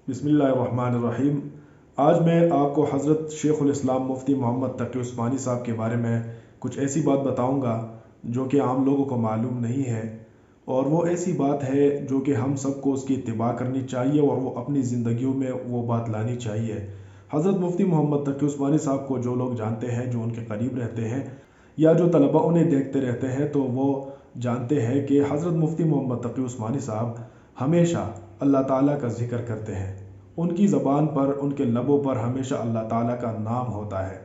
बिस्मिल्लाहिर्रहमानिर्रहीम। आज मैं आपको हज़रत शेख़ुल इस्लाम मुफ्ती मोहम्मद तक़ी उस्मानी साहब के बारे में कुछ ऐसी बात बताऊंगा जो कि आम लोगों को मालूम नहीं है, और वो ऐसी बात है जो कि हम सबको उसकी इत्तिबा करनी चाहिए और वो अपनी ज़िंदगियों में वो बात लानी चाहिए। हज़रत मुफ्ती मोहम्मद तक़ी उस्मानी साहब को जो लोग जानते हैं, जो उनके करीब रहते हैं या जो तलबा उन्हें देखते रहते हैं, तो वो जानते हैं कि हज़रत मुफ्ती मोहम्मद तक़ी उस्मानी साहब हमेशा अल्लाह ताला का ज़िक्र करते हैं। उनकी ज़बान पर, उनके लबों पर हमेशा अल्लाह ताला का नाम होता है।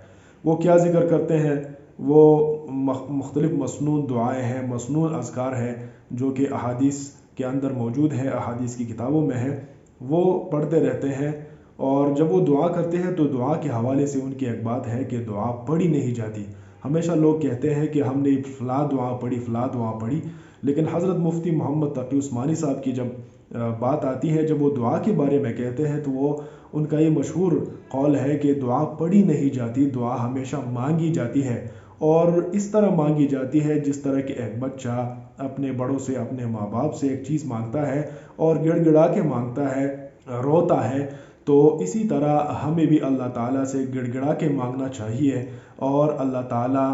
वो क्या ज़िक्र करते हैं? वो मुख्तलिफ़ मसनून दुआएँ हैं, मसनून अज़कार हैं जो कि अहादीस के अंदर मौजूद है, अहादीस की किताबों में है। वो पढ़ते रहते हैं, और जब वो दुआ करते हैं तो दुआ के हवाले से उनकी एक बात है कि दुआ पढ़ी नहीं जाती। हमेशा लोग कहते हैं कि हमने फ़लाँ दुआ पढ़ी, फ़लाँ दुआ पढ़ी, लेकिन हज़रत मुफ्ती मोहम्मद तक़ी उस्मानी साहब की जब बात आती है, जब वो दुआ के बारे में कहते हैं, तो वो उनका ये मशहूर कौल है कि दुआ पढ़ी नहीं जाती, दुआ हमेशा मांगी जाती है। और इस तरह मांगी जाती है जिस तरह कि एक बच्चा अपने बड़ों से, अपने माँ बाप से एक चीज़ मांगता है और गिड़गिड़ा के मांगता है, रोता है, तो इसी तरह हमें भी अल्लाह ताला से गिड़गिड़ा के मांगना चाहिए और अल्लाह ताला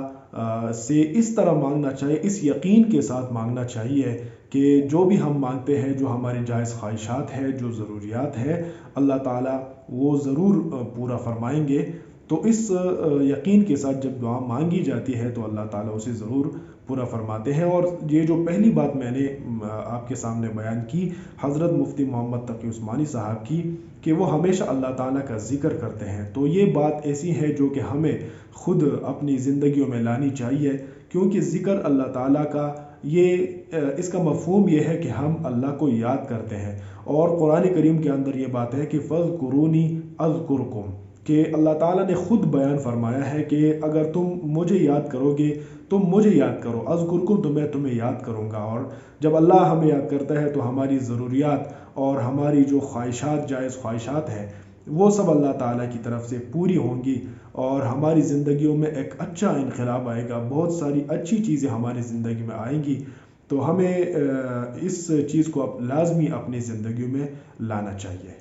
से इस तरह मांगना चाहिए, इस यकीन के साथ मांगना चाहिए कि जो भी हम मांगते हैं, जो हमारी जायज़ ख्वाहिशात है, जो ज़रूरियात है, अल्लाह ताला वो ज़रूर पूरा फरमाएंगे। तो इस यकीन के साथ जब दुआ मांगी जाती है तो अल्लाह ताला उसे ज़रूर पूरा फरमाते हैं। और ये जो पहली बात मैंने आपके सामने बयान की हज़रत मुफ्ती मोहम्मद तक़ी उस्मानी साहब की, कि वो हमेशा अल्लाह ताला का ज़िक्र करते हैं, तो ये बात ऐसी है जो कि हमें ख़ुद अपनी ज़िंदगियों में लानी चाहिए, क्योंकि ज़िक्र अल्लाह ताला का ये इसका मफ़हूम ये है कि हम अल्लाह को याद करते हैं। और कुरान करीम के अंदर ये बात है कि फ़ज़्कुरूनी अज़्कुरकुम, कि अल्लाह ताला ने ख़ुद बयान फरमाया है कि अगर तुम मुझे याद करोगे, तुम मुझे याद करो, अज़्कुरकुम, तो मैं तुम्हें याद करूँगा। और जब अल्लाह हमें याद करता है तो हमारी ज़रूरियात और हमारी जो ख्वाहिशात, जायज़ ख्वाहिशात हैं, वो सब अल्लाह ताला की तरफ से पूरी होंगी और हमारी ज़िंदगियों में एक अच्छा इनक़लाब आएगा, बहुत सारी अच्छी चीज़ें हमारी ज़िंदगी में आएंगी। तो हमें इस चीज़ को लाज़मी अपनी ज़िंदगी में लाना चाहिए।